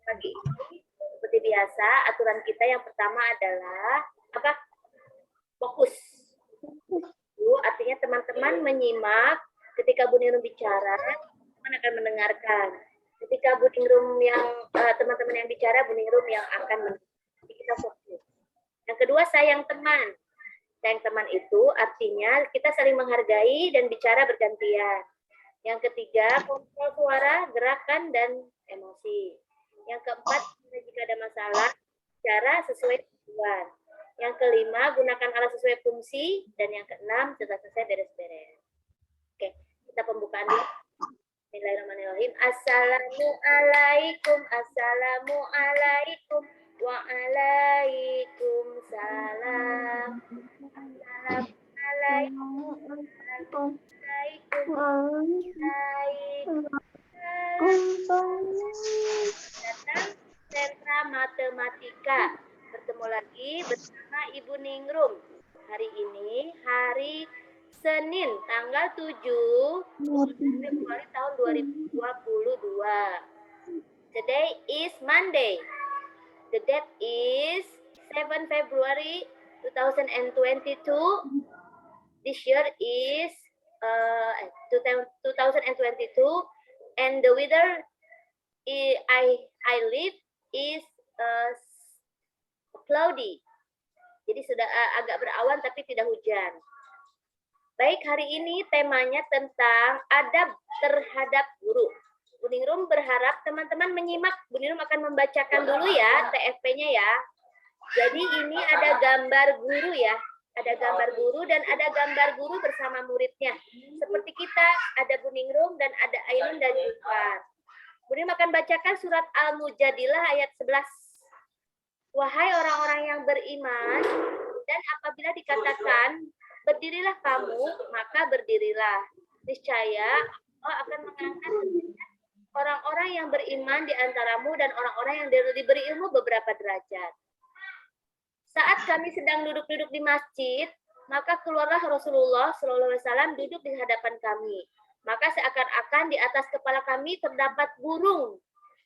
Pagi ini seperti biasa, aturan kita yang pertama adalah apa? Fokus. Artinya teman-teman menyimak ketika Bu Ningrum bicara, teman akan mendengarkan. Ketika Bu Ningrum yang teman-teman yang bicara, Bu Ningrum yang akan mendengar. Jadi kita fokus. Yang kedua, sayang teman. Sayang teman itu artinya kita saling menghargai dan bicara bergantian. Yang ketiga, kontrol suara, gerakan, dan emosi. Yang keempat, jika ada masalah, bicara sesuai tujuan. Yang kelima, gunakan alat sesuai fungsi. Dan yang keenam, setelah selesai beres-beres. Oke, kita pembukaan dulu. Bismillahirrahmanirrahim. Assalamualaikum, assalamualaikum, waalaikumsalam. Assalamualaikum. Datang Sentra Matematika. Bertemu lagi bersama Ibu Ningrum. Hari ini hari Senin tanggal 7 Februari tahun 2022. Today is Monday. The date is 7 February 2022. This year is 2022, and the weather I live is cloudy. Jadi sudah agak berawan tapi tidak hujan. Baik, hari ini temanya tentang adab terhadap guru. Bu Ningrum berharap teman-teman menyimak. Bu Ningrum akan membacakan dulu ya TFP-nya ya. Jadi ini ada gambar guru ya. Ada gambar guru dan ada gambar guru bersama muridnya. Seperti kita, ada Bu Ningrum dan ada Ainun dan Jufar. Bu Ningrum akan bacakan surat Al-Mujadilah ayat 11. Wahai orang-orang yang beriman, dan apabila dikatakan, berdirilah kamu, maka berdirilah. Niscaya Allah akan mengangkat orang-orang yang beriman di antaramu dan orang-orang yang diberi ilmu beberapa derajat. Saat kami sedang duduk-duduk di masjid, maka keluarlah Rasulullah SAW duduk di hadapan kami. Maka seakan-akan di atas kepala kami terdapat burung.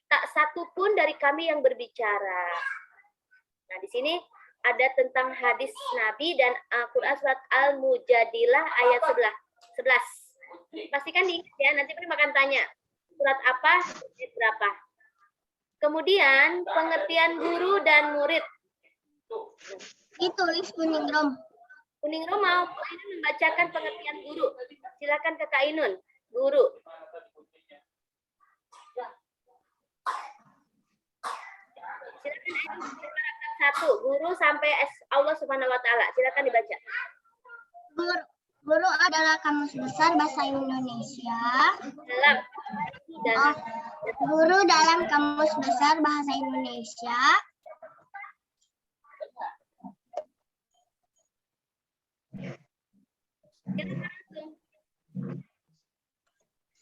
Tak satu pun dari kami yang berbicara. Nah, di sini ada tentang hadis Nabi dan Al-Quran surat Al-Mujadilah ayat 11. Pastikan diingat ya, nanti pernah makan tanya. Surat apa, ayat berapa. Kemudian pengertian guru dan murid. Ditulis Bu Ningrum. Bu Ningrum mau membacakan pengertian guru. Silakan ke Kak Ainun. Guru. Silakan Ainun paragraf 1. Guru sampai Allah Subhanahu wa taala. Silakan dibaca. Guru adalah kamus besar bahasa Indonesia. Guru dalam kamus besar bahasa Indonesia.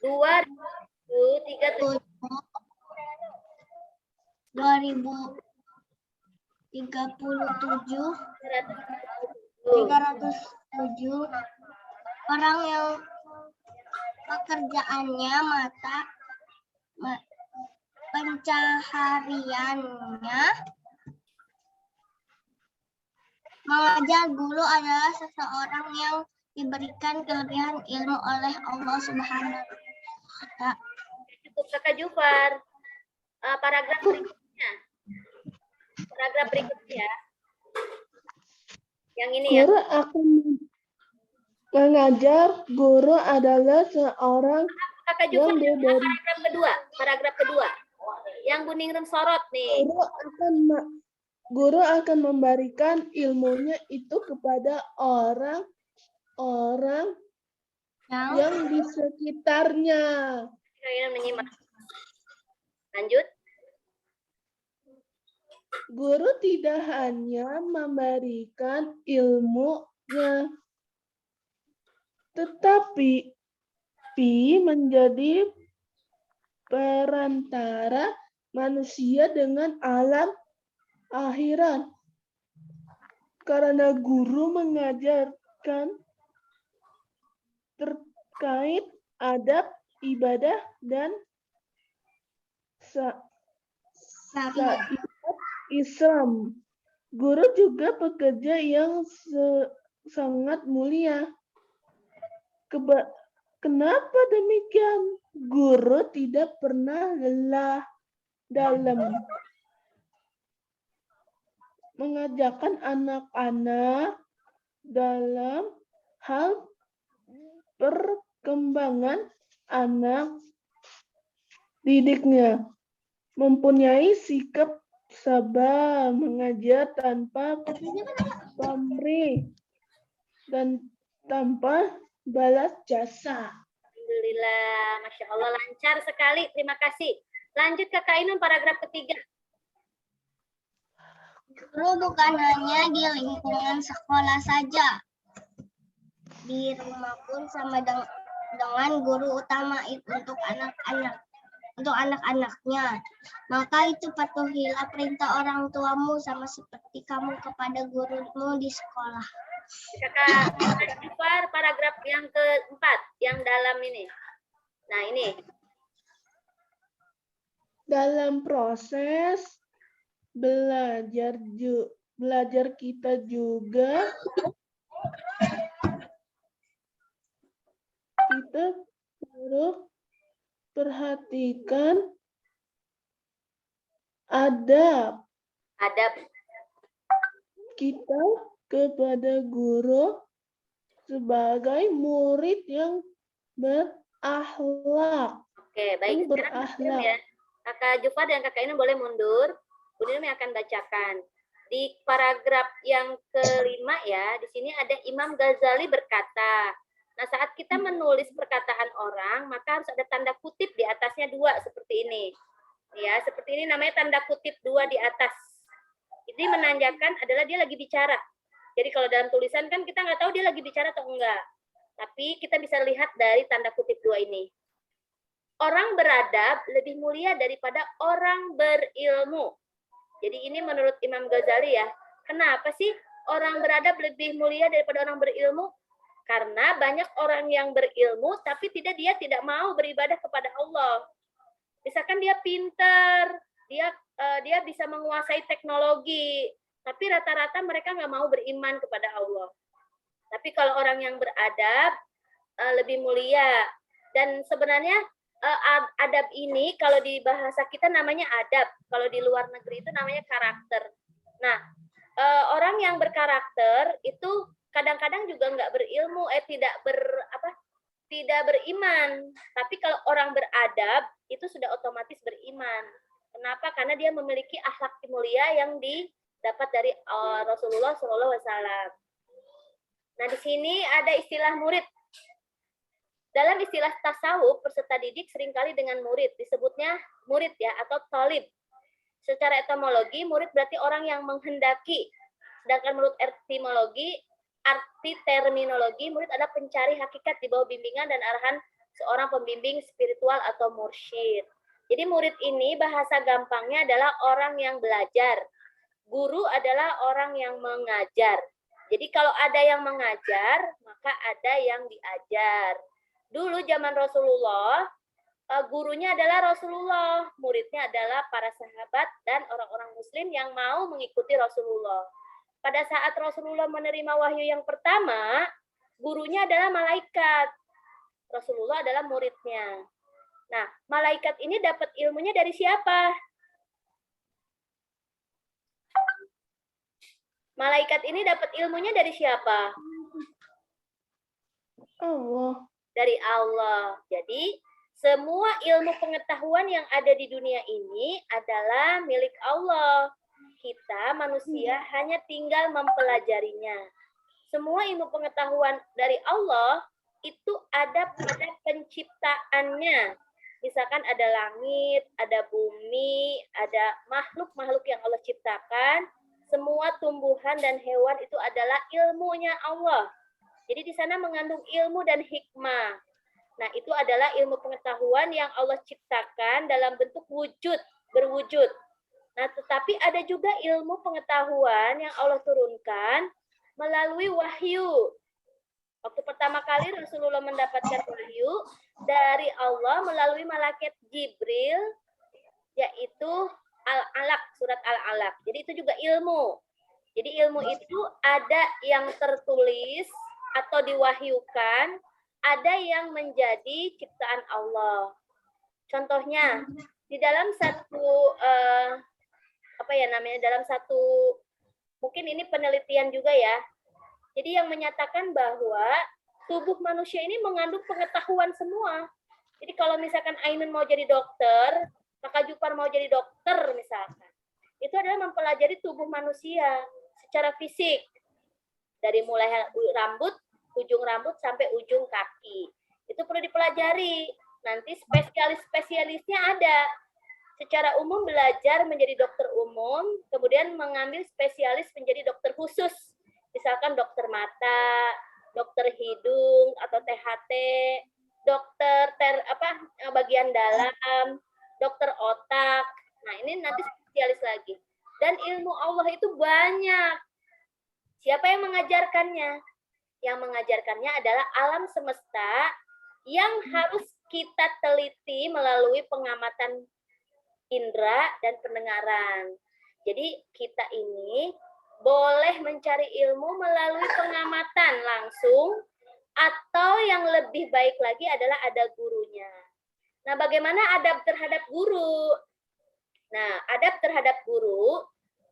Dua 2037 307 orang yang pekerjaannya pencahariannya mengajar. Guru adalah seseorang yang diberikan kelebihan ilmu oleh Allah Subhanahu wa taala. Cukup Kakak Jufar. Paragraf berikutnya. Paragraf berikutnya. Yang ini ya. Guru akan mengajar. Guru adalah seorang Kakak Jufar paragraf kedua. Paragraf kedua. Yang Bu Ningrum sorot nih. Guru akan memberikan ilmunya itu kepada orang yang di sekitarnya. Kalian menyimak. Lanjut. Guru tidak hanya memberikan ilmunya, tetapi menjadi perantara manusia dengan alam akhirat. Karena guru mengajarkan terkait adab ibadah dan syariat Islam. Guru juga pekerja yang sangat mulia. Kenapa demikian? Guru tidak pernah lelah dalam mengajarkan anak-anak dalam hal perkembangan anak didiknya. Mempunyai sikap sabar, mengajar tanpa pamrih dan tanpa balas jasa. Alhamdulillah, Masya Allah, lancar sekali. Terima kasih. Lanjut ke Kak Ainun, paragraf ketiga. Guru bukan hanya di lingkungan sekolah saja. Di rumah pun sama dengan guru utama itu untuk anak-anaknya. Maka itu patuhilah perintah orang tuamu sama seperti kamu kepada gurumu di sekolah. Kakak Jufar, paragraf yang keempat, yang dalam ini. Nah, ini. Dalam proses belajar kita juga perlu perhatikan adab kita kepada guru sebagai murid yang berakhlak. Oke, baik. Sekarang ya. Kakak Jufar dan Kakak Ainun boleh mundur. Bu Nirmi akan bacakan. Di paragraf yang kelima ya, di sini ada Imam Ghazali berkata, nah saat kita menulis perkataan orang, maka harus ada tanda kutip di atasnya 2 seperti ini. Ya, seperti ini namanya tanda kutip 2 di atas. Ini menandakan adalah dia lagi bicara. Jadi kalau dalam tulisan kan kita nggak tahu dia lagi bicara atau enggak. Tapi kita bisa lihat dari tanda kutip 2 ini. Orang beradab lebih mulia daripada orang berilmu. Jadi ini menurut Imam Ghazali ya. Kenapa sih orang beradab lebih mulia daripada orang berilmu? Karena banyak orang yang berilmu tapi dia tidak mau beribadah kepada Allah. Misalkan dia pintar, dia bisa menguasai teknologi, tapi rata-rata mereka nggak mau beriman kepada Allah. Tapi kalau orang yang beradab lebih mulia. Dan sebenarnya adab ini kalau di bahasa kita namanya adab, kalau di luar negeri itu namanya karakter. Nah, orang yang berkarakter itu kadang-kadang juga nggak berilmu, tidak beriman. Tapi kalau orang beradab itu sudah otomatis beriman. Kenapa? Karena dia memiliki akhlak mulia yang didapat dari Rasulullah SAW. Nah, di sini ada istilah murid. Dalam istilah tasawuf, peserta didik seringkali dengan murid, disebutnya murid ya, atau thalib. Secara etimologi, murid berarti orang yang menghendaki. Sedangkan menurut arti terminologi, murid adalah pencari hakikat di bawah bimbingan dan arahan seorang pembimbing spiritual atau mursyid. Jadi murid ini bahasa gampangnya adalah orang yang belajar. Guru adalah orang yang mengajar. Jadi kalau ada yang mengajar, maka ada yang diajar. Dulu zaman Rasulullah, gurunya adalah Rasulullah, muridnya adalah para sahabat dan orang-orang muslim yang mau mengikuti Rasulullah. Pada saat Rasulullah menerima wahyu yang pertama, gurunya adalah malaikat. Rasulullah adalah muridnya. Nah, malaikat ini dapat ilmunya dari siapa? Malaikat ini dapat ilmunya dari siapa? Allah. Dari Allah. Jadi, semua ilmu pengetahuan yang ada di dunia ini adalah milik Allah. Kita manusia hanya tinggal mempelajarinya. Semua ilmu pengetahuan dari Allah itu ada pada penciptaannya. Misalkan ada langit, ada bumi, ada makhluk-makhluk yang Allah ciptakan. Semua tumbuhan dan hewan itu adalah ilmunya Allah. Jadi di sana mengandung ilmu dan hikmah. Nah, itu adalah ilmu pengetahuan yang Allah ciptakan dalam bentuk berwujud. Nah, tetapi ada juga ilmu pengetahuan yang Allah turunkan melalui wahyu. Waktu pertama pertama kali Rasulullah mendapatkan wahyu dari Allah melalui malaikat Jibril, yaitu Al-Alaq, surat Al-Alaq. Jadi itu juga ilmu. Jadi ilmu itu ada yang tertulis atau diwahyukan, ada yang menjadi ciptaan Allah. Contohnya, di dalam satu dalam satu, mungkin ini penelitian juga ya. Jadi yang menyatakan bahwa tubuh manusia ini mengandung pengetahuan semua. Jadi kalau misalkan Ainun mau jadi dokter, Kakak Jupar mau jadi dokter misalkan, itu adalah mempelajari tubuh manusia secara fisik. Dari mulai rambut, ujung rambut sampai ujung kaki. Itu perlu dipelajari. Nanti spesialis-spesialisnya ada. Secara umum belajar menjadi dokter umum, kemudian mengambil spesialis menjadi dokter khusus. Misalkan dokter mata, dokter hidung atau THT, dokter bagian dalam, dokter otak. Nah, ini nanti spesialis lagi. Dan ilmu Allah itu banyak. Siapa yang mengajarkannya? Yang mengajarkannya adalah alam semesta yang harus kita teliti melalui pengamatan indera dan pendengaran. Jadi kita ini boleh mencari ilmu melalui pengamatan langsung, atau yang lebih baik lagi adalah ada gurunya. Nah, bagaimana adab terhadap guru? Nah, adab terhadap guru,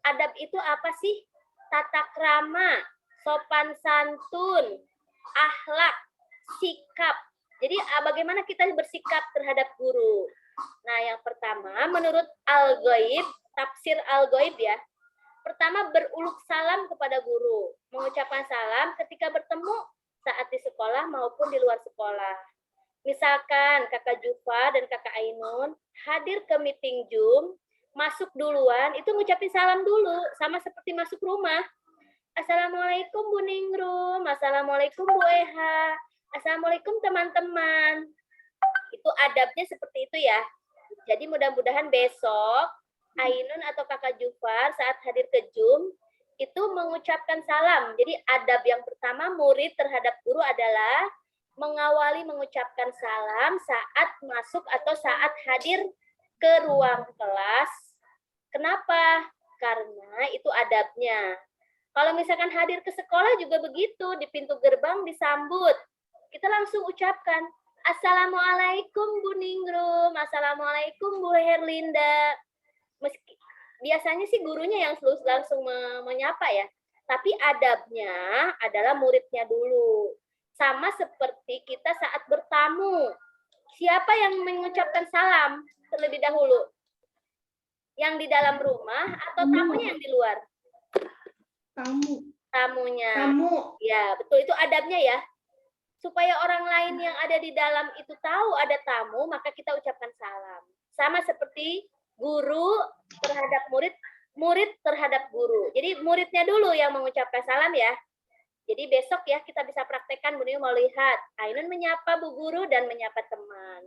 adab itu apa sih? Tata krama, sopan santun, akhlak, sikap. Jadi bagaimana kita bersikap terhadap guru? Nah, yang pertama menurut Al-Ghaib, tafsir Al-Ghaib ya. Pertama, beruluk salam kepada guru. Mengucapkan salam ketika bertemu saat di sekolah maupun di luar sekolah. Misalkan Kakak Jufa dan Kakak Ainun hadir ke meeting Zoom, masuk duluan, itu ngucapin salam dulu, sama seperti masuk rumah. Assalamualaikum Bu Ningrum, Assalamualaikum Bu Eha, Assalamualaikum teman-teman. Itu adabnya seperti itu ya. Jadi mudah-mudahan besok Ainun atau Kakak Jufar saat hadir ke Zoom itu mengucapkan salam. Jadi adab yang pertama murid terhadap guru adalah mengawali mengucapkan salam saat masuk atau saat hadir ke ruang kelas. Kenapa? Karena itu adabnya. Kalau misalkan hadir ke sekolah juga begitu, di pintu gerbang disambut. Kita langsung ucapkan, Assalamualaikum Bu Ningrum, Assalamualaikum Bu Herlinda. Biasanya sih gurunya yang langsung menyapa ya. Tapi adabnya adalah muridnya dulu. Sama seperti kita saat bertamu. Siapa yang mengucapkan salam terlebih dahulu? Yang di dalam rumah atau tamunya yang di luar? Tamunya. Tamu. Ya, betul. Itu adabnya ya. Supaya orang lain yang ada di dalam itu tahu ada tamu, maka kita ucapkan salam. Sama seperti guru terhadap murid, murid terhadap guru. Jadi muridnya dulu yang mengucapkan salam ya. Jadi besok ya kita bisa praktekkan, Bu Niu mau lihat. Ainun menyapa Bu Guru dan menyapa teman.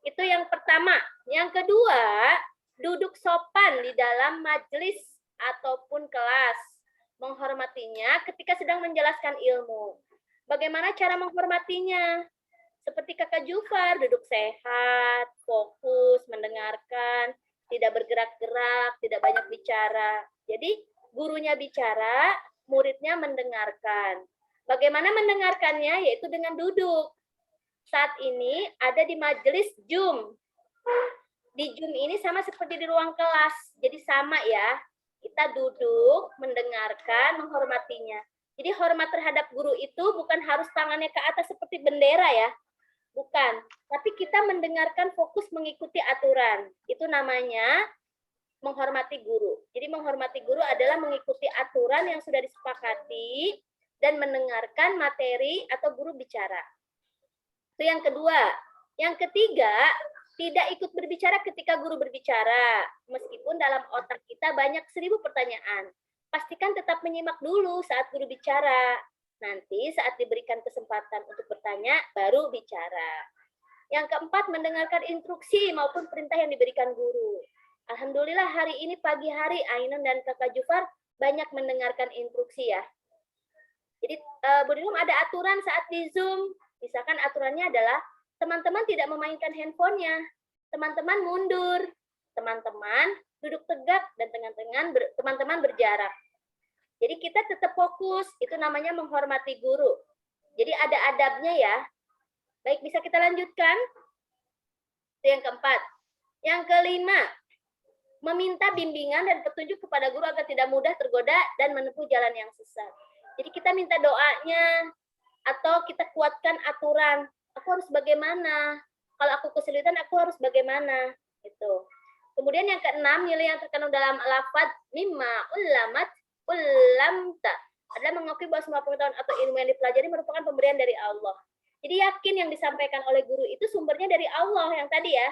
Itu yang pertama. Yang kedua, duduk sopan di dalam majelis ataupun kelas. Menghormatinya ketika sedang menjelaskan ilmu. Bagaimana cara menghormatinya? Seperti Kakak Jufar, duduk sehat, fokus, mendengarkan, tidak bergerak-gerak, tidak banyak bicara. Jadi gurunya bicara, muridnya mendengarkan. Bagaimana mendengarkannya? Yaitu dengan duduk. Saat ini ada di majelis Zoom. Di Zoom ini sama seperti di ruang kelas. Jadi sama ya. Kita duduk, mendengarkan, menghormatinya. Jadi hormat terhadap guru itu bukan harus tangannya ke atas seperti bendera ya. Bukan. Tapi kita mendengarkan, fokus mengikuti aturan. Itu namanya menghormati guru. Jadi menghormati guru adalah mengikuti aturan yang sudah disepakati dan mendengarkan materi atau guru bicara. Itu yang kedua. Yang ketiga, tidak ikut berbicara ketika guru berbicara. Meskipun dalam otak kita banyak 1000 pertanyaan. Pastikan tetap menyimak dulu saat guru bicara. Nanti saat diberikan kesempatan untuk bertanya, baru bicara. Yang keempat, mendengarkan instruksi maupun perintah yang diberikan guru. Alhamdulillah hari ini pagi hari Ainun dan Kakak Jufar banyak mendengarkan instruksi ya. Jadi Bu Nirum ada aturan saat di Zoom. Misalkan aturannya adalah teman-teman tidak memainkan handphonenya, teman-teman mundur, teman-teman duduk tegak, dan teman-teman berjarak. Jadi kita tetap fokus, itu namanya menghormati guru. Jadi ada adabnya ya. Baik, bisa kita lanjutkan. Itu yang keempat. Yang kelima, meminta bimbingan dan petunjuk kepada guru agar tidak mudah tergoda dan menempuh jalan yang sesat. Jadi kita minta doanya, atau kita kuatkan aturan. Aku harus bagaimana? Kalau aku kesulitan, aku harus bagaimana? Gitu. Kemudian yang keenam, nilai yang terkandung dalam lafaz mimma ulamta adalah mengakui bahwa semua pengetahuan atau ilmu yang dipelajari merupakan pemberian dari Allah. Jadi yakin yang disampaikan oleh guru itu sumbernya dari Allah. Yang tadi ya,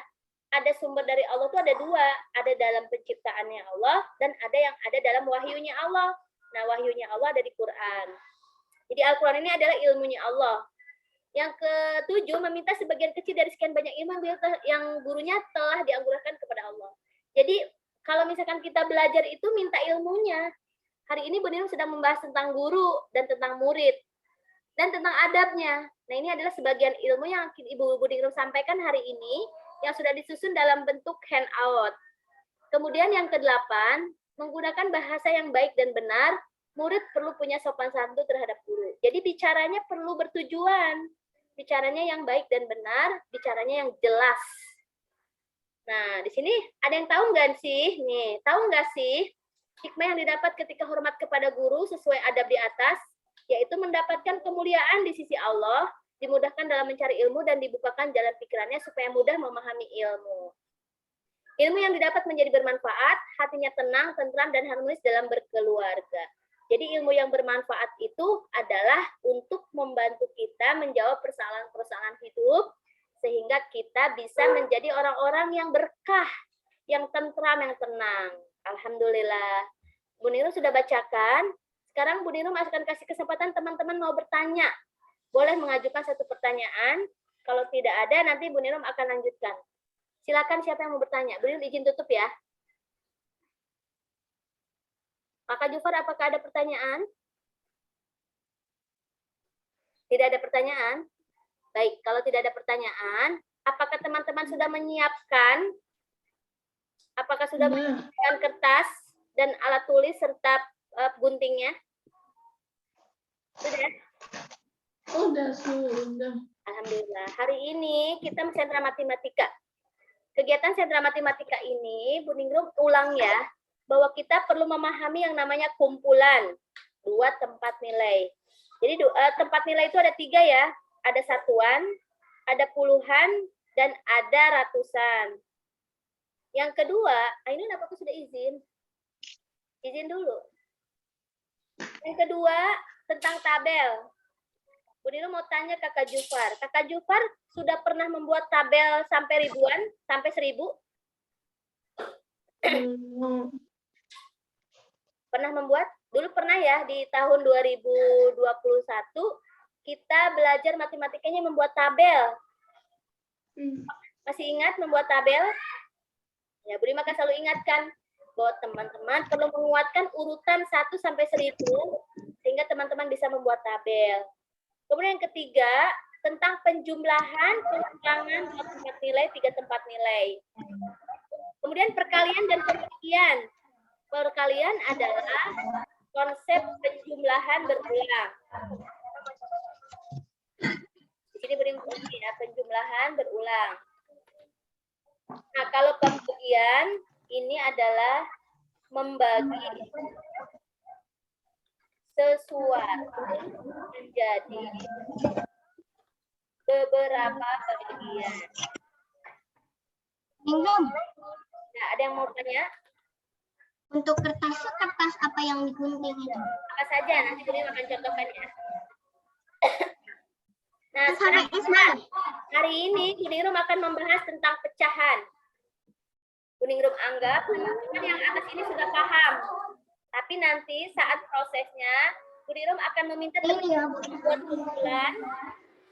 ada sumber dari Allah itu ada dua. Ada dalam penciptaannya Allah, dan ada yang ada dalam wahyunya Allah. Nah, wahyunya Allah ada di Quran. Jadi Al-Quran ini adalah ilmunya Allah. Yang ketujuh, meminta sebagian kecil dari sekian banyak ilmu yang gurunya telah dianugerahkan kepada Allah. Jadi kalau misalkan kita belajar itu minta ilmunya. Hari ini Bu Nirum sedang membahas tentang guru dan tentang murid dan tentang adabnya. Nah, ini adalah sebagian ilmu yang Ibu Bu Nirum sampaikan hari ini yang sudah disusun dalam bentuk handout. Kemudian yang kedelapan, menggunakan bahasa yang baik dan benar. Murid perlu punya sopan santun terhadap guru. Jadi bicaranya perlu bertujuan. Bicaranya yang baik dan benar, bicaranya yang jelas. Nah, di sini ada yang tahu nggak sih? Nih, tahu nggak sih hikmah yang didapat ketika hormat kepada guru sesuai adab di atas, yaitu mendapatkan kemuliaan di sisi Allah, dimudahkan dalam mencari ilmu, dan dibukakan jalan pikirannya supaya mudah memahami ilmu. Ilmu yang didapat menjadi bermanfaat, hatinya tenang, tentram, dan harmonis dalam berkeluarga. Jadi ilmu yang bermanfaat itu adalah untuk membantu kita menjawab persoalan-persoalan hidup, sehingga kita bisa menjadi orang-orang yang berkah, yang tentram, yang tenang. Alhamdulillah. Bu Nirum sudah bacakan. Sekarang Bu Nirum akan kasih kesempatan teman-teman mau bertanya. Boleh mengajukan satu pertanyaan. Kalau tidak ada, nanti Bu Nirum akan lanjutkan. Silakan siapa yang mau bertanya. Bu Nirum izin tutup ya. Kakak Jufar, apakah ada pertanyaan? Tidak ada pertanyaan? Baik, kalau tidak ada pertanyaan, apakah teman-teman sudah menyiapkan? Apakah sudah menyiapkan kertas dan alat tulis serta guntingnya? Sudah? Sudah. Alhamdulillah. Hari ini kita sentra matematika. Kegiatan sentra matematika ini, Bu Nirum ulang ya, bahwa kita perlu memahami yang namanya kumpulan, dua tempat nilai. Jadi tempat nilai itu ada 3 ya, ada satuan, ada puluhan, dan ada ratusan. Yang kedua, Ainun apakah sudah izin? Izin dulu. Yang kedua, tentang tabel. Bu Nirum mau tanya Kakak Jufar. Kakak Jufar sudah pernah membuat tabel sampai ribuan, sampai 1000? Pernah membuat? Dulu pernah ya, di tahun 2021 kita belajar matematikanya membuat tabel. Masih ingat membuat tabel? Ya, Bu Nirum akan selalu ingatkan bahwa teman-teman perlu menguatkan urutan 1 sampai 1000 sehingga teman-teman bisa membuat tabel. Kemudian yang ketiga, tentang penjumlahan, pengulangan 2 tempat nilai, 3 tempat nilai. Kemudian perkalian dan pembagian. Perkalian adalah konsep penjumlahan berulang. Di sini beri ya, penjumlahan berulang. Nah, kalau pembagian ini adalah membagi sesuatu menjadi beberapa bagian. Nirum, Nah, ada yang mau tanya? untuk kertas apa yang digunting itu? Apa saja? Nanti Bu Nirum akan contohkan ya. Nah, Sampai sekarang hari ini Bu Nirum akan membahas tentang pecahan. Bu Nirum anggap teman-teman yang atas ini sudah paham. Tapi nanti saat prosesnya, Bu Nirum akan meminta teman-teman membuat kumpulan,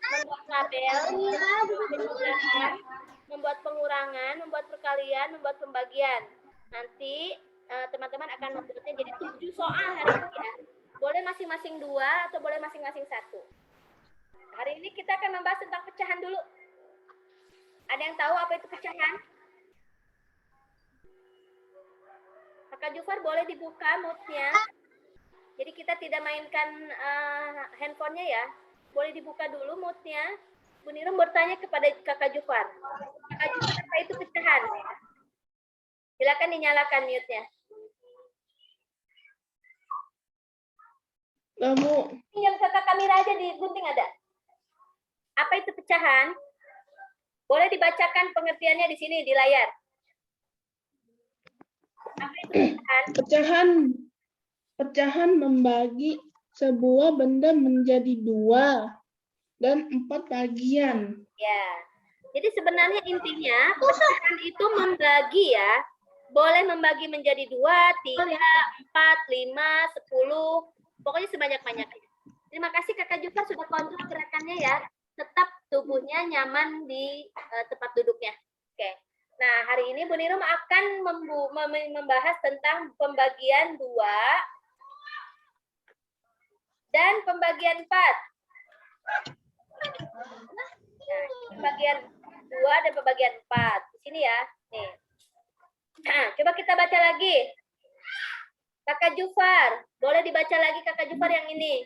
membuat tabel, penjumlahan, membuat pengurangan, membuat perkalian, membuat pembagian. Nanti teman-teman akan membuatnya jadi 7 soal hari ini ya. Boleh masing-masing 2 atau boleh masing-masing 1. Hari ini kita akan membahas tentang pecahan dulu. Ada yang tahu apa itu pecahan? Kakak Jufar boleh dibuka mute-nya. Jadi kita tidak mainkan handphonenya ya. Boleh dibuka dulu mute-nya. Bu Nirum bertanya kepada Kakak Jufar. Kakak Jufar, apa itu pecahan? Silakan dinyalakan mute-nya. Kamu Yang kakak kamera aja digunting ada. Apa itu pecahan? Boleh dibacakan pengertiannya di sini di layar. Apa itu pecahan? pecahan membagi sebuah benda menjadi 2 dan 4 bagian. Ya. Jadi sebenarnya intinya pecahan itu membagi ya. Boleh membagi menjadi 2, 3, 4, 5, 10. Pokoknya sebanyak-banyaknya. Terima kasih Kakak Jufar sudah kontrol gerakannya ya. Tetap tubuhnya nyaman di tempat duduknya. Oke. Nah, hari ini Bu Nirum akan membahas tentang pembagian 2 dan pembagian 4. Nah, pembagian 2 dan pembagian 4. Di sini ya. Nih. Nah, coba kita baca lagi. Kakak Jufar, boleh dibaca lagi Kakak Jufar yang ini.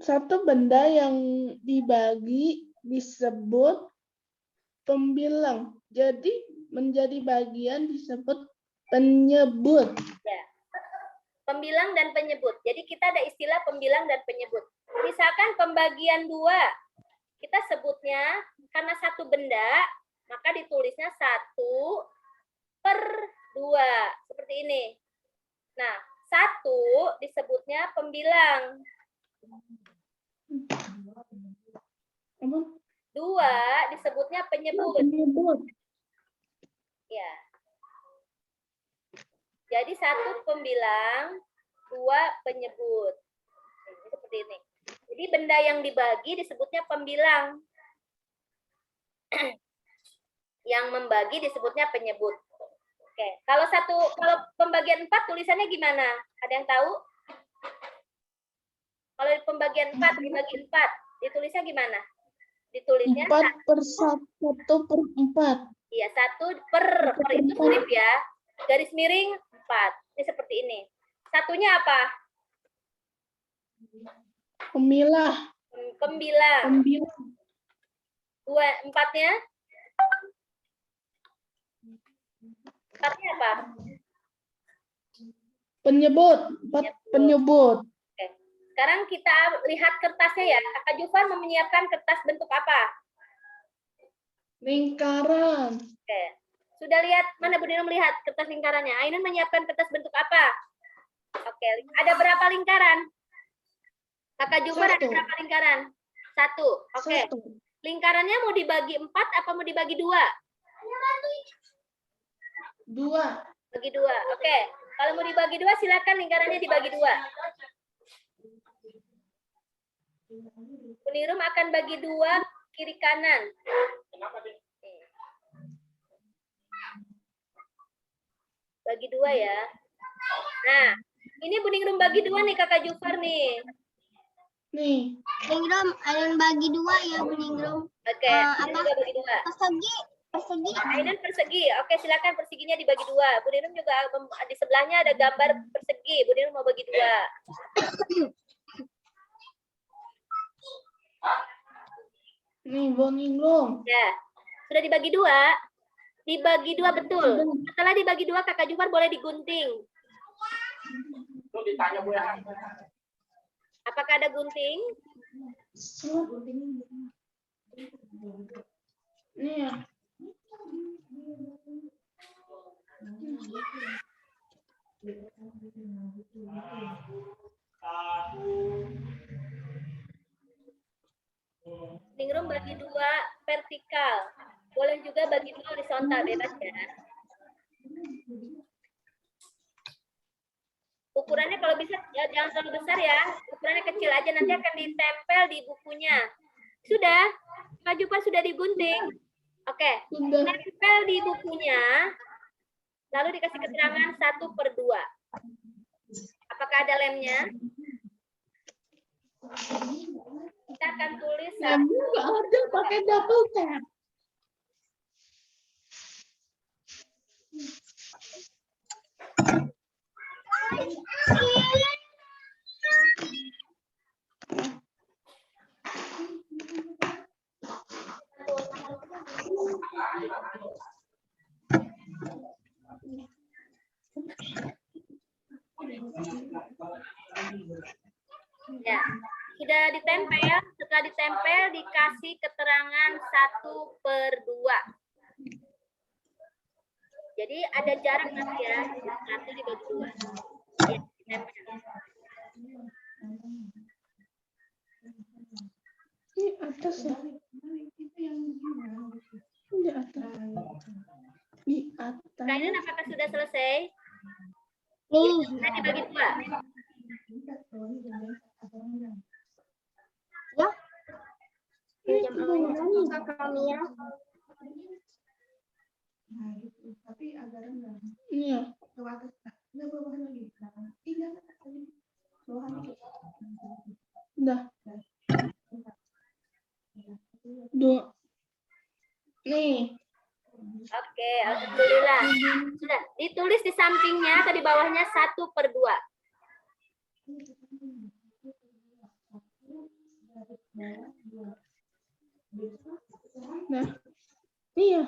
Satu benda yang dibagi disebut pembilang. Jadi menjadi bagian disebut penyebut. Ya. Pembilang dan penyebut. Jadi kita ada istilah pembilang dan penyebut. Misalkan pembagian 2, kita sebutnya karena satu benda, maka ditulisnya 1/2. Seperti ini. Nah, 1 disebutnya pembilang. 2 disebutnya penyebut. Ya. Jadi 1 pembilang, 2 penyebut. Seperti ini. Jadi benda yang dibagi disebutnya pembilang. Yang membagi disebutnya penyebut. Oke, kalau pembagian 4 tulisannya gimana? Ada yang tahu? Kalau pembagian 4 dibagi 4, ditulisnya gimana? Ditulisnya 4/1/4. Iya, 1/per itu strip ya. Garis miring 4. Ini seperti ini. Satunya apa? Pemilah. Pembilang. 4-nya? 4-nya apa? Penyebut. Penyebut. Oke. Sekarang kita lihat kertasnya ya. Kakak Jufar menyiapkan kertas bentuk apa? Lingkaran. Oke. Sudah lihat? Mana Bu Nirum melihat kertas lingkarannya? Ainun menyiapkan kertas bentuk apa? Oke. Ada berapa lingkaran? Kakak Jufar ada berapa lingkaran? 1. Oke. Lingkarannya mau dibagi 4 apa mau dibagi 2? 2. Bagi 2. Oke. Kalau mau dibagi 2 silakan lingkarannya dibagi 2. Bu Nirum akan bagi 2 kiri kanan. Bagi 2 ya. Nah, ini Bu Nirum bagi 2 nih Kakak Jufar nih. Nih. Ningrum, Ainun bagi 2 ya, Bu Ningrum. Oke, Apa? juga bagi 2. Persegi. Ainun persegi. Oke, silakan perseginya dibagi 2. Bu Nirum juga di sebelahnya ada gambar persegi. Bu Nirum mau bagi 2. Nih, Bu Ningrum. Ya. Sudah dibagi 2? Dibagi 2 betul. Setelah dibagi 2, Kakak Jufar boleh digunting. Apakah ada gunting? Nih ya. Ningrum bagi 2 vertikal. Boleh juga bagi 2 horizontal, bebas ya. Ukurannya kalau bisa ya, jangan terlalu besar ya. Ukurannya kecil aja, nanti akan ditempel di bukunya. Sudah? Kak Jufar sudah digunting? Oke. Tempel di bukunya. Lalu dikasih keterangan 1/2. Apakah ada lemnya? Kita akan tulis Lemnya nggak ada, pakai double tap. Ya, sudah ditempel. Setelah ditempel, dikasih keterangan 1/2. Jadi ada jarak nanti ya, 1 dibagi 2. Ya, ditempel. Ini atas ya. Di atas. Di atas. Kalian apakah sudah selesai? Nih, Kita dibagi 2. ya. Ini Pinjam kebanyakan. kakak Mia. Iya. Udah. 2. Nih. Oke, alhamdulillah. Sudah ditulis di sampingnya atau di bawahnya 1/2. Nah. Iya.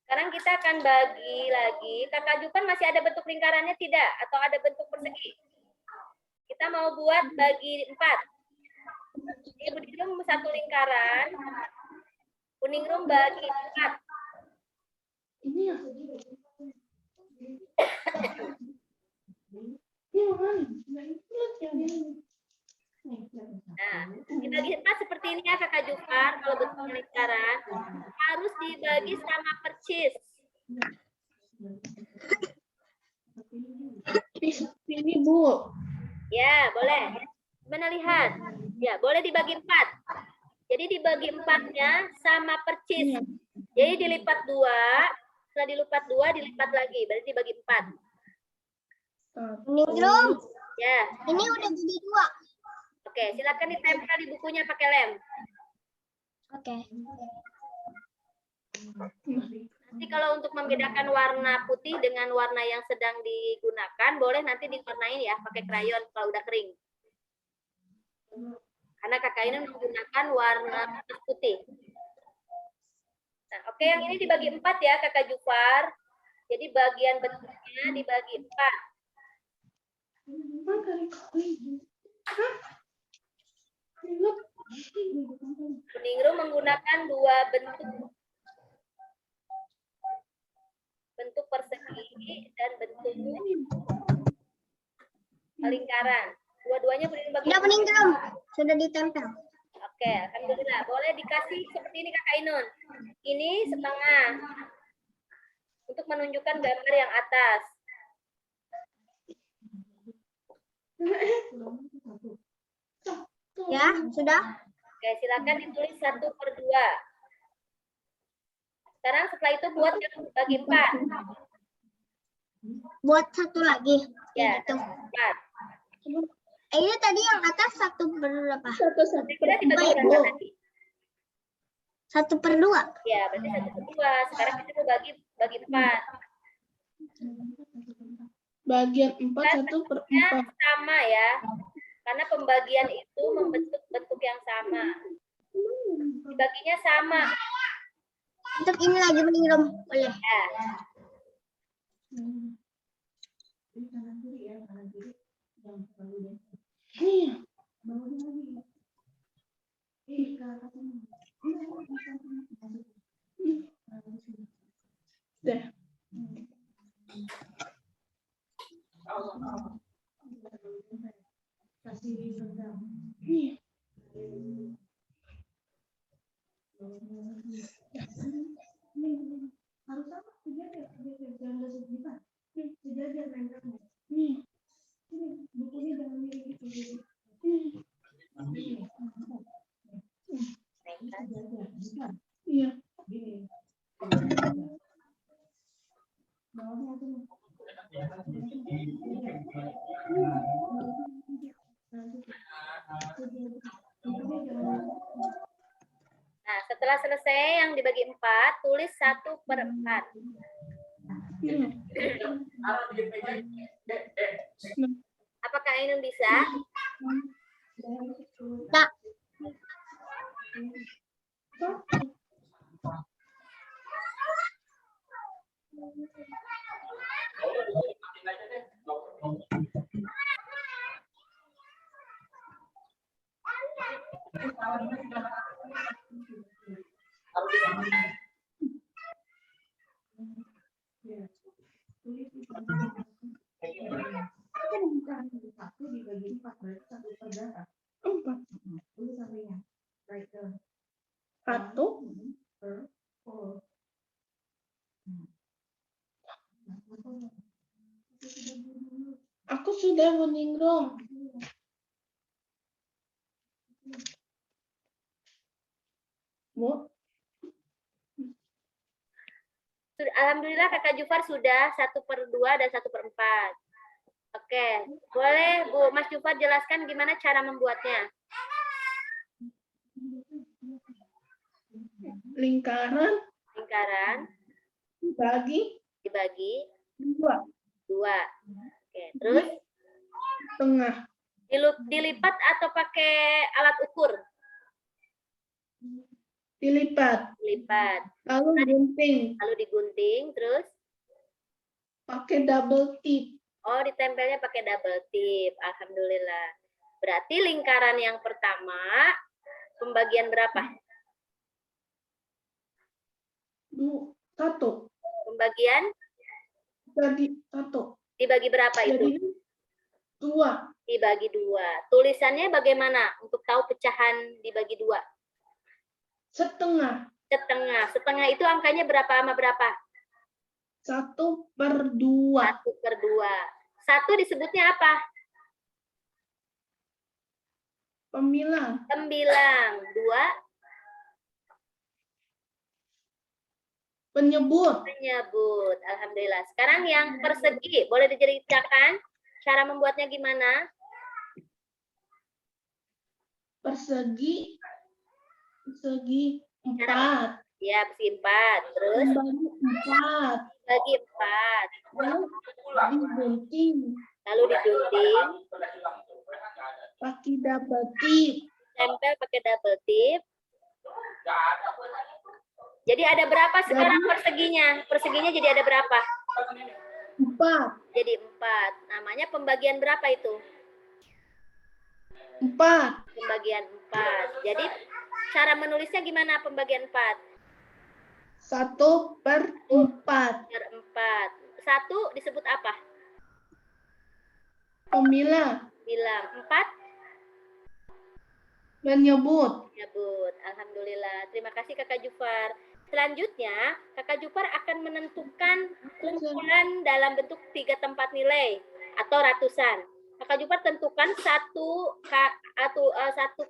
Sekarang kita akan bagi lagi. Kakak Jupan masih ada bentuk lingkarannya tidak? Atau ada bentuk persegi? Kita mau buat bagi 4. Ibu Dirum 1 lingkaran. Kuning rum bagi 4. Ini ya. Ini mana? Lihat yang ini. Nah, dibagi 4 seperti ini ya Kakak Jupar. Kalau bentuk lingkaran harus dibagi sama percis. Ini Bu. Ya, boleh. Mana lihat? Ya, boleh dibagi 4. Jadi dibagi 4-nya sama percis. Iya. Jadi dilipat 2. Setelah dilipat 2, dilipat lagi. Berarti dibagi 4. Ningrum, Ya, ini udah bagi 2. oke. Silakan ditempel di bukunya pakai lem. Oke. Nanti kalau untuk membedakan warna putih dengan warna yang sedang digunakan, boleh nanti diwarnain ya pakai krayon kalau udah kering. Karena kakak ini menggunakan warna putih. Nah, oke, yang ini dibagi 4 ya Kakak Jufar. Jadi bagian bentuknya dibagi 4. Kuning rum menggunakan 2 bentuk. Bentuk persegi dan bentuk lingkaran. Dua-duanya boleh dibagi. Udah Ningrum, sudah ditempel. Oke, alhamdulillah. Boleh dikasih seperti ini Kakak Ainun. Ini setengah. Untuk menunjukkan gambar yang atas. Ya, sudah. Oke, silakan ditulis 1/2. Sekarang setelah itu buat yang bagi 4. Buat satu lagi. Ya, Gitu. 4. Ini tadi yang atas 1/berapa? Kira dibagi berapa tadi? 1/2. Ya, berarti 1/2. Sekarang kita mau bagi 4. Bagian 4, 1/4. Sama ya. Karena pembagian itu membentuk bentuk yang sama. Dibaginya sama. Untuk ini lagi Ningrum, boleh. Ya. Iya. Deh. Iya. Harus apa? Sejajar. Iya. Nah, setelah selesai yang dibagi 4, tulis 1/4. Iya. Apakah Ainun bisa? Tak. Empat. Satu. Aku sudah meninggal. Bu, Alhamdulillah Kakak Jufar sudah 1/2 dan 1/4. Oke, boleh Bu Mas Jufar jelaskan gimana cara membuatnya? lingkaran Lingkaran dibagi dibagi 2. Oke, terus tengah. dilipat atau pakai alat ukur? Dilipat. Dilipat. Lalu gunting. Lalu digunting, terus? Pakai double tip. Oh, ditempelnya pakai double tip. Alhamdulillah. Berarti lingkaran yang pertama, pembagian berapa? 1. Pembagian? Jadi 1. Dibagi berapa itu? Jadi 2. Dibagi 2. Tulisannya bagaimana untuk tahu pecahan dibagi 2? Setengah. Setengah. Setengah itu angkanya berapa sama berapa? 1/2. 1/2. 1 disebutnya apa? Pemilang. Tembilang. 2? Penyebut. Menyebut. Alhamdulillah. Sekarang yang persegi. Boleh diceritakan cara membuatnya gimana? Persegi 4. Ya, persegi 4. Terus? Kembali 4. Bagi 4. Lalu digunting. Lalu digunting. Pakai double tip. Tempel pakai double tip. Jadi ada berapa sekarang perseginya? Perseginya jadi ada berapa? 4. Jadi 4. Namanya pembagian berapa itu? 4. Pembagian 4. Jadi cara menulisnya gimana pembagian 4? 1/4. 4. 1 disebut apa? Pemilang. Bilang. 4? Menyebut. Menyebut. Alhamdulillah. Terima kasih Kakak Jufar. Selanjutnya, Kakak Jufar akan menentukan kumpulan dalam bentuk 3 tempat nilai atau ratusan. Kakak Jufar tentukan satu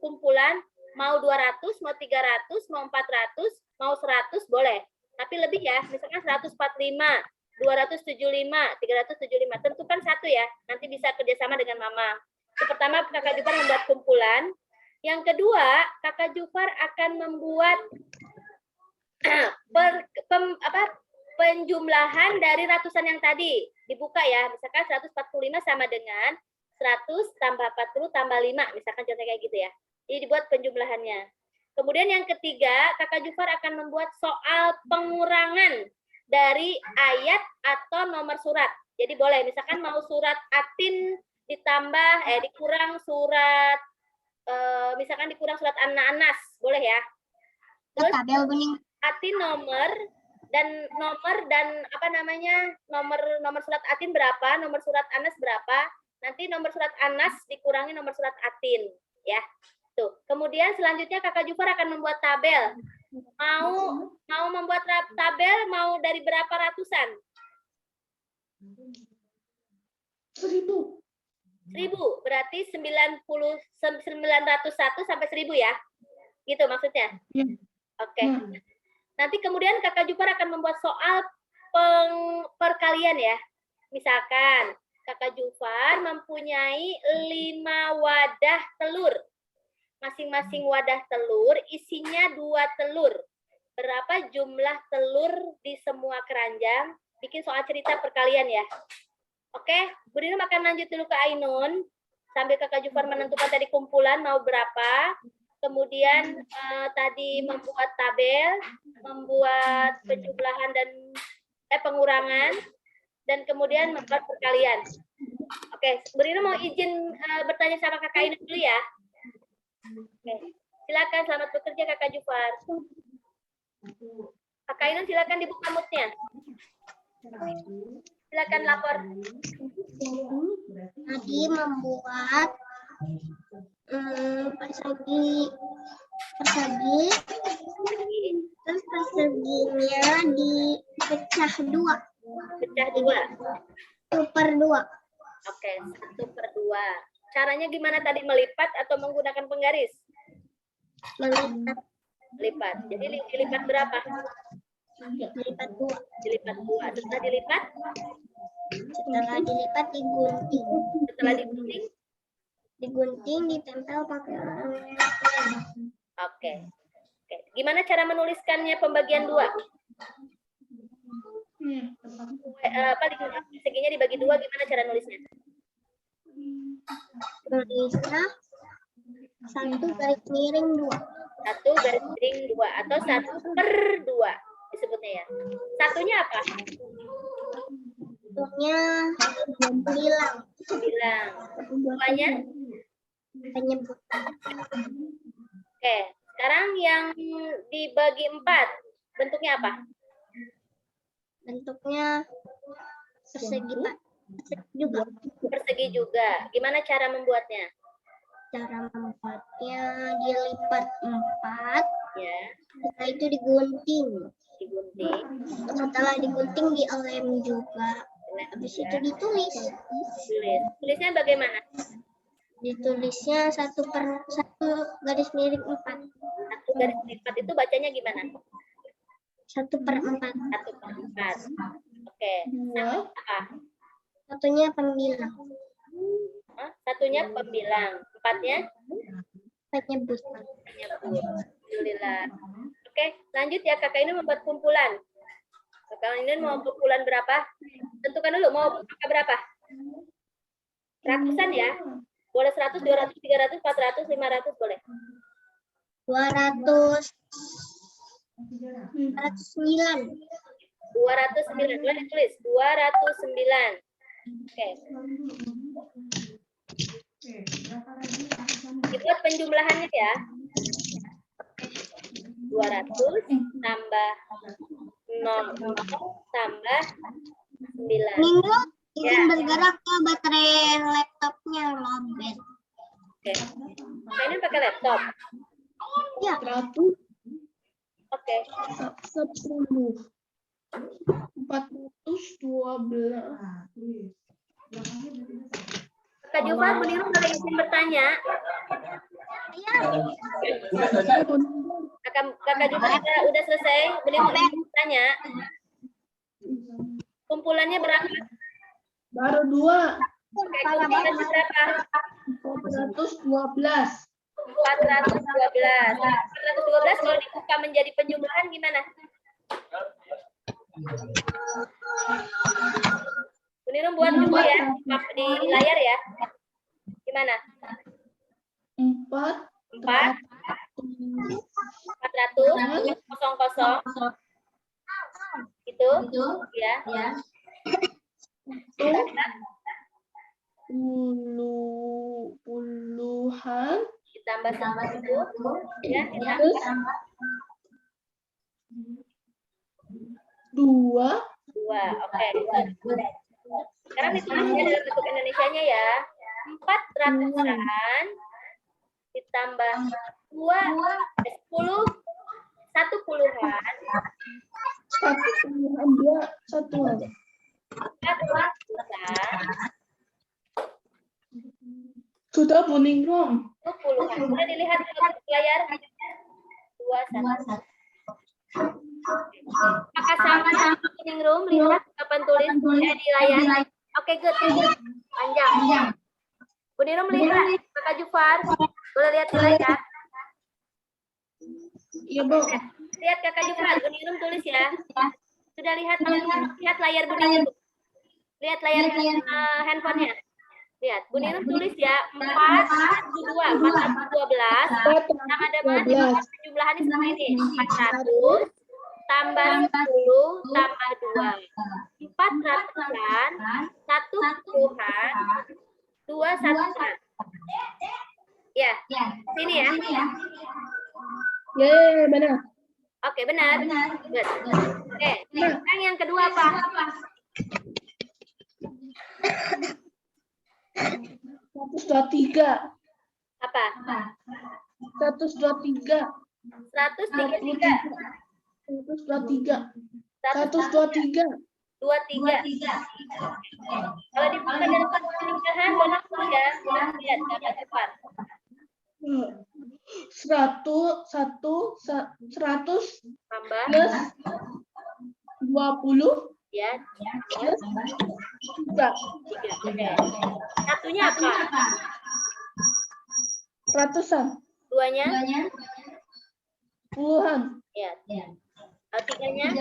kumpulan, mau 200, mau 300, mau 400, mau 100, boleh. Tapi lebih ya, misalkan 145, 275, 375. Tentukan satu ya, nanti bisa kerjasama dengan Mama. Yang pertama, Kakak Jufar membuat kumpulan. Yang kedua, Kakak Jufar akan membuat penjumlahan dari ratusan yang tadi. Dibuka ya, misalkan 145 sama dengan 100 tambah 40 tambah 5, misalkan contohnya kayak gitu ya. Jadi dibuat penjumlahannya. Kemudian yang ketiga, Kakak Jufar akan membuat soal pengurangan dari ayat atau nomor surat. Jadi boleh, misalkan mau surat Atin ditambah, dikurang surat, misalkan dikurang surat An-Nas, boleh ya. Terus tabel kuning. Atin nomor dan apa namanya, nomor surat Atin berapa, nomor surat Anas berapa, nanti nomor surat Anas dikurangi nomor surat Atin, ya. Tuh. Kemudian selanjutnya Kakak Jufar akan membuat tabel. Mau membuat tabel, mau dari berapa ratusan? 1000. 1000, berarti 901 sampai 1000 ya? Gitu maksudnya? Ya. Oke. Nanti kemudian Kakak Jupar akan membuat soal perkalian ya. Misalkan Kakak Jupar mempunyai 5 wadah telur. Masing-masing wadah telur isinya 2 telur. Berapa jumlah telur di semua keranjang? Bikin soal cerita perkalian ya. Oke, Bu Dinum akan lanjut dulu ke Ainun. Sambil Kakak Jupar menentukan tadi kumpulan mau berapa. Kemudian tadi membuat tabel, membuat penjumlahan dan pengurangan, dan kemudian membuat perkalian. Oke, Bu Dinum mau izin bertanya sama Kakak Ainun dulu ya. Oke, silakan, selamat bekerja Kakak Jupar. Kakak Ainun silakan dibuka mute-nya. Silakan lapor. Tadi membuat persegi, terus perseginya dipecah 2. Pecah 2. 1/2. Oke, 1/2. Caranya gimana tadi, melipat atau menggunakan penggaris? Melipat. Lipat. Jadi dilipat berapa? Dilipat 2. Dilipat 2. Setelah dilipat? Setelah dilipat digunting. Setelah digunting? Digunting, ditempel pakai lem. Oke. Oke. Gimana cara menuliskannya pembagian 2? Seginya dibagi 2, gimana cara nulisnya? Tulisnya 1 garis miring 2. 1 garis miring 2 atau 1/2 disebutnya ya. Satunya apa? Satunya bilang. 9. Duanya? Penyebutan. Oke. Sekarang yang dibagi 4, bentuknya apa? Bentuknya persegi, Pak. Persegi juga. Persegi juga. Gimana cara membuatnya? Cara membuatnya dilipat 4. Ya, Setelah itu digunting. digunting. Setelah digunting dilem juga. Habis itu ditulis. Tulisnya bagaimana? Ditulisnya 1 garis miring 4. 1 garis miring 4 itu bacanya gimana? 1/4. 1/4. Oke. Dua. Apa? Satunya pembilang. Hah? Satunya pembilang. 4-nya? Penyebut. Penyebut. Alhamdulillah. Oke, lanjut ya. Kakak ini membuat kumpulan. Kakak ini mau kumpulan berapa? Tentukan dulu mau angka berapa? Ratusan ya? Boleh 100, 200, 300, 400, 500 boleh. 209. 209. Boleh ditulis. 209. Oke. Dibuat penjumlahannya ya. 200 tambah 0 tambah 9. Minggu izin Ya. bergerak ke baterai laptopnya lobet. Oke. Nah, ini pakai laptop. Ya, 100 Oke. 10 412. Kak Jufar, Bu Nirum boleh izin bertanya? Kakak Jufar udah selesai. Bu Nirum izin bertanya. Kumpulannya berapa? Baru 2. Oke, kumpulannya berapa? 412. 412. 412 kalau dibuka menjadi penjumlahan gimana? Bu Nirum buat dulu ya di layar ya. Gimana? 4 4 400 00 itu ya. puluhan Ditambah 1 ya, ditambah 2 2. Oke. Sekarang ditulisnya dalam bentuk Indonesianya ya. 400-an ditambah 2 10 1 puluhan 1 puluhan 2 1 4 ratusan Sudah Buningrum. 20-an. Sudah dilihat di layar? 21. Apakah sama Kuning Room? Lihat kapan tulis di layar. Oke, good. Panjang. Kuning Room lihat. Kakak Jufar, boleh lihat di layar. Iya, Bu. Lihat Kakak Jufar, Kuning Room tulis ya. Sudah lihat layar Kuning Room. Lihat layar handphonenya. Lihat, Kuning Room tulis ya. 412 sama dengan jumlahannya seperti ini. 400 tambah 10 tambah 2. 400-an, 1 puluhan, 2 satuan. Ya, sini ya. Yeay, benar. Oke, benar. Good. Oke, sekarang yang kedua apa? 123. Apa? 123. 133. 123. 123. 123. Kalau dibuka dalam pernikahan, boleh ya. Lihat Kakak Jufar. 100 Tambah. plus 20 Ya. plus 3. Satunya apa? Ratusan. Duanya? Puluhan. Ya. Tiganya?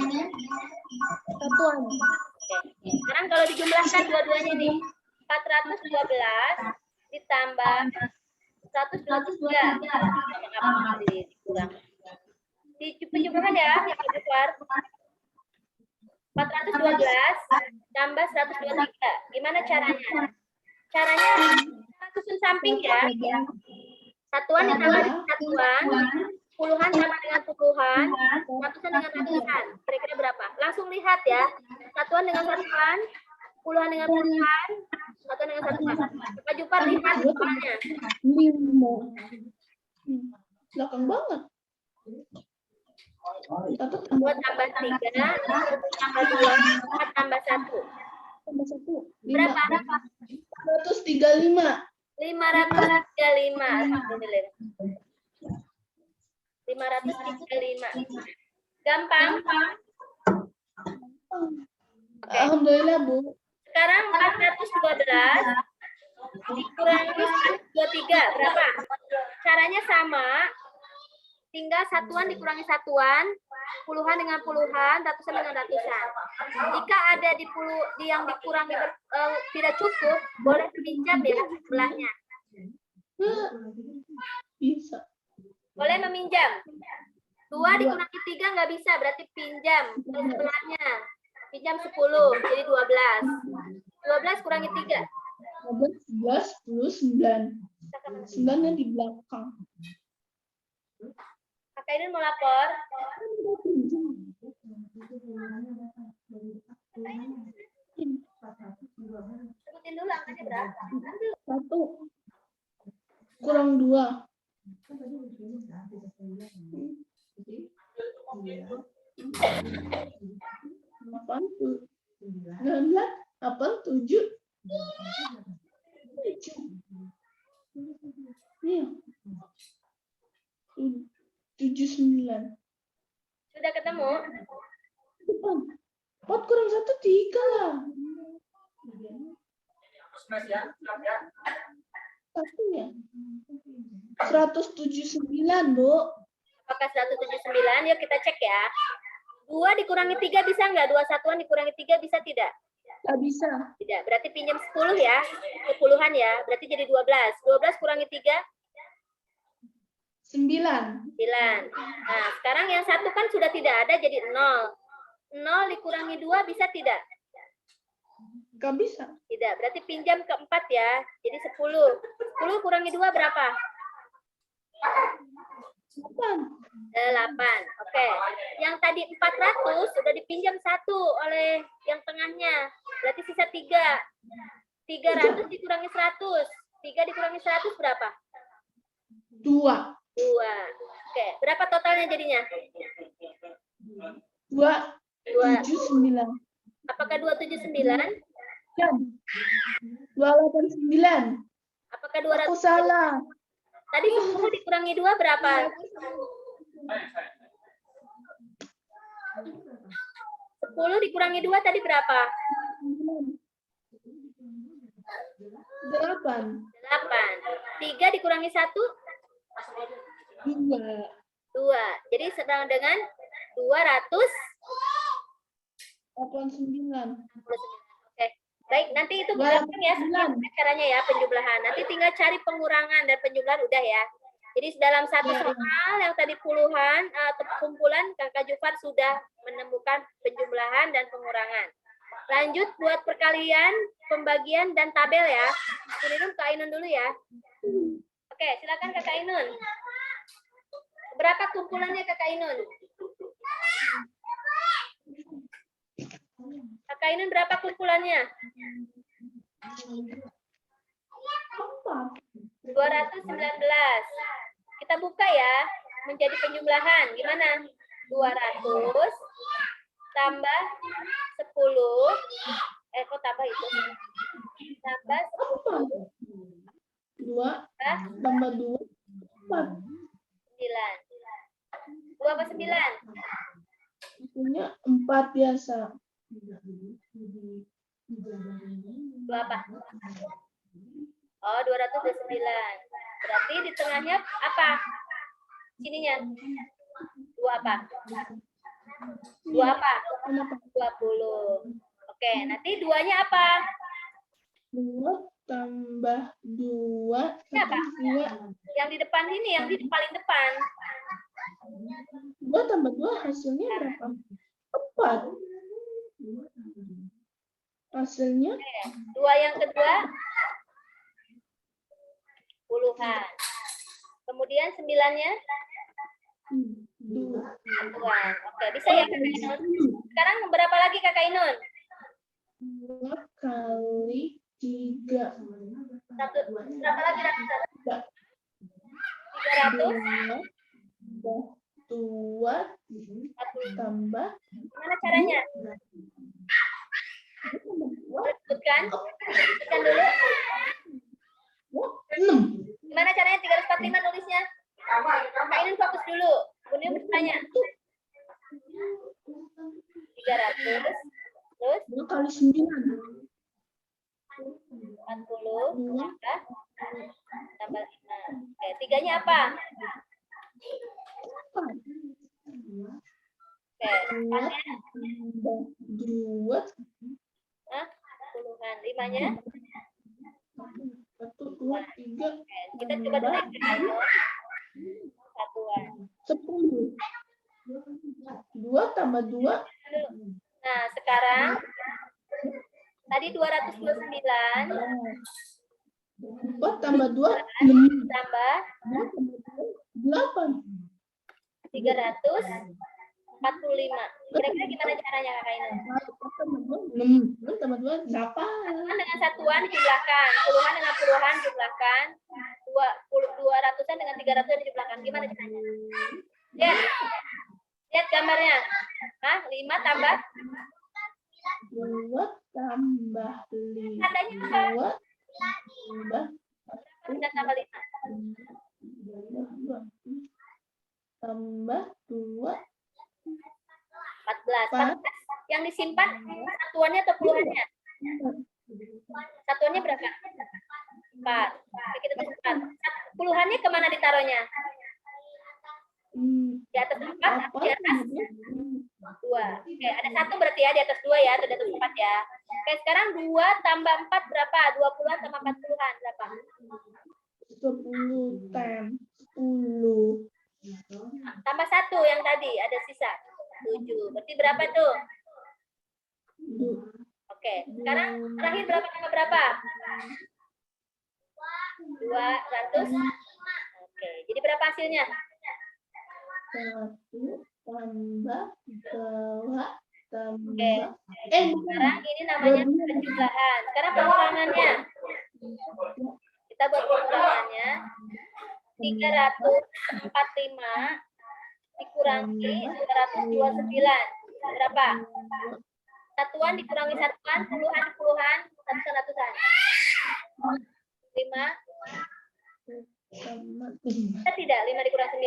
Satuan. Oke. Sekarang kalau dijumlahkan dua-duanya nih. 412 ditambah 123. Apa dikurang? Dicoba ya, Kakak Jufar. 412 tambah 123. Gimana caranya? Caranya susun samping ya. Satuan ditambah dengan satuan, puluhan sama dengan puluhan, ratusan dengan ratusan. Kira-kira berapa? Langsung lihat ya. Satuan dengan satuan, puluhan dengan puluhan, satuan dengan satuan. Pak Jufar lihat soalnya. 5. Belakang banget. 2 tambah 3, tambah 2, 4 tambah 1. Tambah 1. Berapa? 135. 535. Alhamdulillah. 535. Gampang. Oke. Alhamdulillah, Bu. Sekarang 412 dikurangi 23 berapa? Caranya sama. Tinggal satuan dikurangi satuan, puluhan dengan puluhan, ratusan dengan ratusan. Jika ada di yang dikurangi tidak cukup, boleh pinjam ya sebelahnya. Bisa. Boleh meminjam. 2 dikurangi 3 nggak bisa, berarti pinjam ke sebelahnya. Pinjam 10, jadi 12. 12 kurangi 3. 11, 10, 9. 9-nya di belakang. Kakak ini mau lapor. Sebutin dulu angkanya berapa. 1 kurang 2. 7. Nih. 79. Sudah ketemu? 4 kurang 1, 3 lah. Satunya. 179, Bu. Apakah 179? Yuk kita cek ya. 2 dikurangi 3 bisa nggak? 2 satuan dikurangi 3 bisa tidak? Nggak bisa. Tidak. Berarti pinjam 10 ya. Kepuluhan ya. Berarti jadi 12. 12 kurangi 3? 9. 9. Nah, sekarang yang satu kan sudah tidak ada jadi 0. 0 dikurangi 2 bisa tidak? Nggak bisa. Tidak. Berarti pinjam ke 4 ya. Jadi 10. 10 kurangi 2 berapa? 8. Oke. Yang tadi 400 sudah dipinjam 1 oleh yang tengahnya. Berarti sisa 3. 300 dikurangi 100. 3 dikurangi 100 berapa? 2. 2. Oke. Berapa totalnya jadinya? 279. Apakah 279? 289. Apakah Apakah Aku 200? salah. Tadi 10 dikurangi 2 berapa? 10 dikurangi 2 tadi berapa? 8. 8. 3 dikurangi 1? 2. 2. Jadi sama dengan 200. 89. Oke. Baik, nanti itu gampang ya seperti caranya ya penjumlahan. Nanti tinggal cari pengurangan dan penjumlahan udah ya. Jadi dalam satu soal yang tadi puluhan atau kumpulan Kakak Jufar sudah menemukan penjumlahan dan pengurangan. Lanjut buat perkalian, pembagian dan tabel ya. Ini dulu Kak Ainun dulu ya. Oke, silakan Kakak Ainun. Berapa kumpulannya Kakak Ainun? Kakak Ainun berapa kumpulannya? 219. Kita buka ya, menjadi penjumlahan. Gimana? 200 tambah 10. Kok tambah itu? Tambah 10. 2 tambah 2. 4. 9. 2 apa 9? Punya 4 biasa. 2 apa? Oh, 209. Berarti di tengahnya apa? Sininya. 2 apa? 2 apa? 20. Oke, nanti 2-nya apa? 2 tambah 2. Ini apa? 2. Yang di depan ini, yang di paling depan. 2 tambah 2 hasilnya berapa? 4. Hasilnya? Oke. 2 yang kedua? Puluhan. Kemudian 9-nya? 2. Satuan. Oke, bisa ya Kakak Ainun? Sekarang berapa lagi Kakak Ainun? 2 kali 3. Berapa lagi ratusan? 300? 2 tambah. Gimana caranya? Sebutkan. Sebutkan dulu. 6. Gimana caranya 345 nulisnya? Kak Ainun fokus dulu. Bunda bertanya. 300. Terus? 2 kali 9. 40. Tambah 5. Oke, 3-nya apa? 4. Oke, 2 tambah 2. Hah? Puluhan. 5-nya? 1, 2, 3. Oke, kita coba dulu yang kedua. Satuan. 10. 2 tambah 2. Nah, sekarang tadi 229 4 tambah 2. 6. tambah 8. 345. Kira-kira gimana caranya Kak Ainun? 6 tambah 2. 8. Satuan dengan satuan jumlahkan, puluhan dengan puluhan jumlahkan, 200-an dengan 300-an dijumlahkan. Gimana caranya? Lihat gambarnya. Hah? 5 tambah 2 tambah 5. tandanya apa? 2 Kita tambah 5. tambah 2. 14. 14 yang disimpan satuannya atau puluhannya? Satuannya berapa? 4. Oke, kita tulis 4. Puluhannya kemana ditaruhnya? Di atas 4 atau di atas 2? Oke, ada 1 berarti ya di atas 2 ya, atau di atas 4 ya. Oke, sekarang 2 tambah 4 berapa? 20-an tambah 40-an berapa? 10 10. Tambah 1 yang tadi, ada sisa. 7. Berarti berapa tuh? Oke, sekarang terakhir berapa tambah berapa? 200. Oke, jadi berapa hasilnya? 1 tambah 2 tambah. Oke. Sekarang ini namanya penjumlahan. Sekarang pengurangannya. Kita buat pengurangannya. 345 dikurangi 229. Berapa? Satuan dikurangi satuan, puluhan, ratusan. 5, Utama 5. Bisa tidak 5 dikurang 9?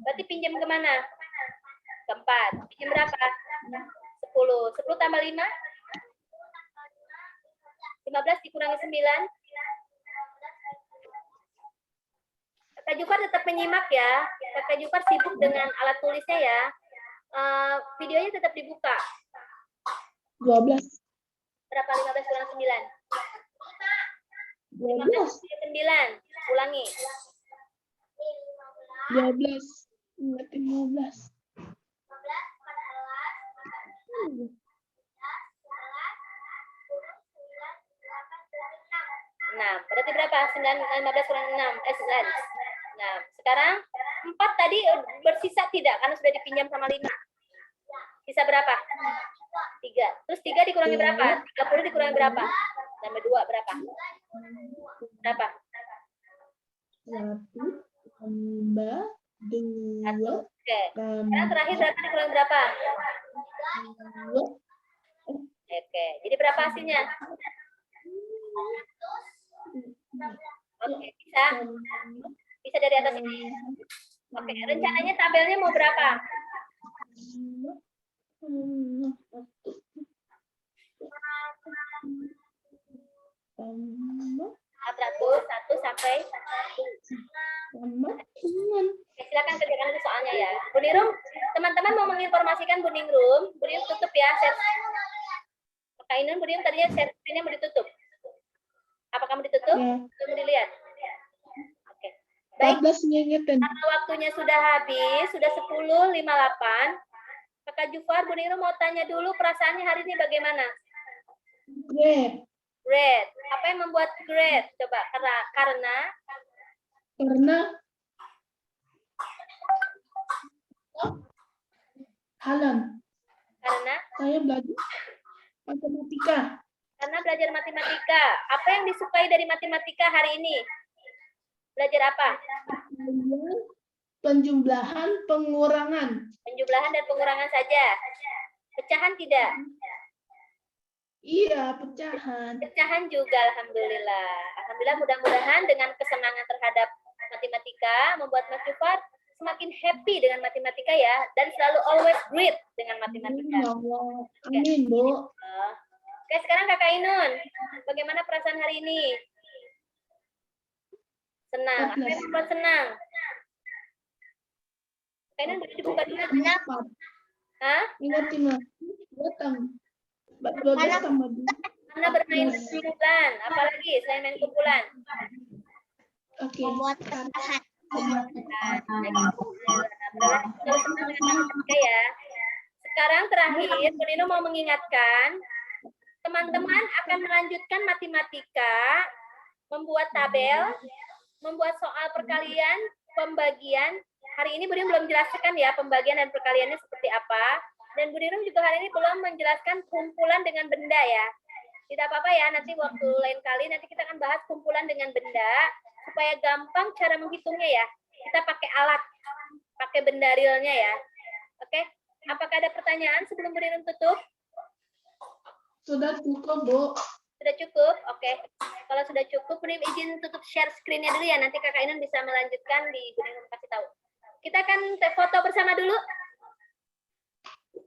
Berarti pinjam kemana? Ke 4. Pinjam berapa? 10. 10 tambah 5? 15 dikurangi 9? Kakak Jupar tetap menyimak ya. Kakak Jupar sibuk dengan alat tulisnya ya. Videonya tetap dibuka. 12. Berapa 15 kurang 9? 15 12. 9. Ulangi. 12. Ingat 15. Nah, berarti berapa? 15 kurang 6. 9. Nah, sekarang 4 tadi bersisa tidak? Karena sudah dipinjam sama 5. Sisa berapa? 3. Terus 3 dikurangi berapa? 30 dikurangi berapa? Tambah 2 berapa? Berapa? 1 tambah 2 Oke. Sekarang terakhir berapa dikurangi berapa? 2. Oke. Jadi berapa hasilnya? Oke, bisa. Bisa dari atas ini. Oke, rencananya tabelnya mau berapa? 400, 1 sampai 1. Oke, silakan kerjakan itu soalnya ya. Bu Nirum, teman-teman mau menginformasikan Bu Ningrum. Bu Nirum tutup ya. Kak Inun, Bu Nirum tadinya share screen-nya mau ditutup. Apa kamu ditutup? Ya. Mau dilihat? Oke. Baik, 14 ngingetin. karena waktunya sudah habis, sudah 10.58. Kakak Jufar, Bu Nirum mau tanya dulu perasaannya hari ini bagaimana? Great. Great. Apa yang membuat great? Coba, karena Halan. karena Saya belajar matematika. karena belajar matematika. Apa yang disukai dari matematika hari ini? Belajar apa? Penjumlahan, pengurangan. Penjumlahan dan pengurangan saja. Pecahan tidak? Iya, pecahan. Pecahan juga, alhamdulillah. Alhamdulillah, mudah-mudahan dengan kesenangan terhadap matematika membuat Mas Jufar semakin happy dengan matematika ya, dan selalu always great dengan matematika. Amin, Bu. Oke, sekarang Kakak Inun, bagaimana perasaan hari ini? Senang. Apa yang membuat senang? Kakak Inun boleh dibuka dulu. Hah? Ingat 5. Datang. 12 tambah 2. Karena bermain kumpulan. Apalagi selain main kumpulan? Oke. Membuat kesehatan. Ya. Sekarang terakhir, Bu Nino mau mengingatkan, teman-teman akan melanjutkan matematika, membuat tabel, membuat soal perkalian, pembagian. Hari ini Bu Nino belum jelaskan ya pembagian dan perkaliannya seperti apa. Dan Bu Nino juga hari ini belum menjelaskan kumpulan dengan benda ya. Tidak apa-apa ya, nanti waktu lain kali nanti kita akan bahas kumpulan dengan benda supaya gampang cara menghitungnya ya. Kita pakai alat, pakai benda realnya ya. Oke, apakah ada pertanyaan sebelum Bu Nino tutup? Sudah cukup, Bu. Sudah cukup? Oke. Kalau sudah cukup, Bu Nino izin tutup share screen-nya dulu ya. Nanti Kakak Inun bisa melanjutkan di Bu Nino kasih tahu. Kita akan foto bersama dulu.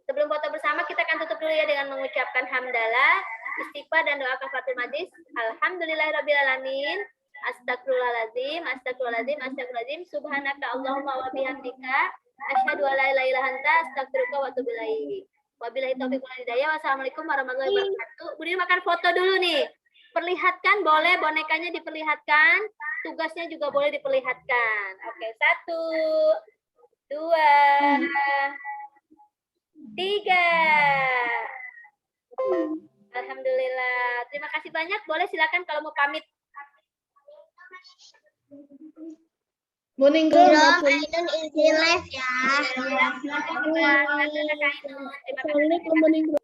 Sebelum foto bersama, kita akan tutup dulu ya dengan mengucapkan hamdalah, istighfar dan doa kafaratul majlis. Alhamdulillahirrabbilalamin. Astagfirullahaladzim, astagfirullahaladzim, astagfirullahaladzim. Subhanaka Allahumma wa bihamdika. Asyhadu an la ilaha illa anta, astaghfiruka wa atubu ilaik. Wabillahi taufiq wal hidayah. Wassalamualaikum warahmatullahi wabarakatuh. Bu Nino makan foto dulu nih. Perlihatkan, boleh bonekanya diperlihatkan. Tugasnya juga boleh diperlihatkan. Oke, 1, 2, 3. Alhamdulillah. Terima kasih banyak. Boleh silakan kalau mau pamit. Bu Ningrum, Ainun izin live ya. Terima kasih banyak. Terima kasih. Assalamualaikum, Bu Ningrum.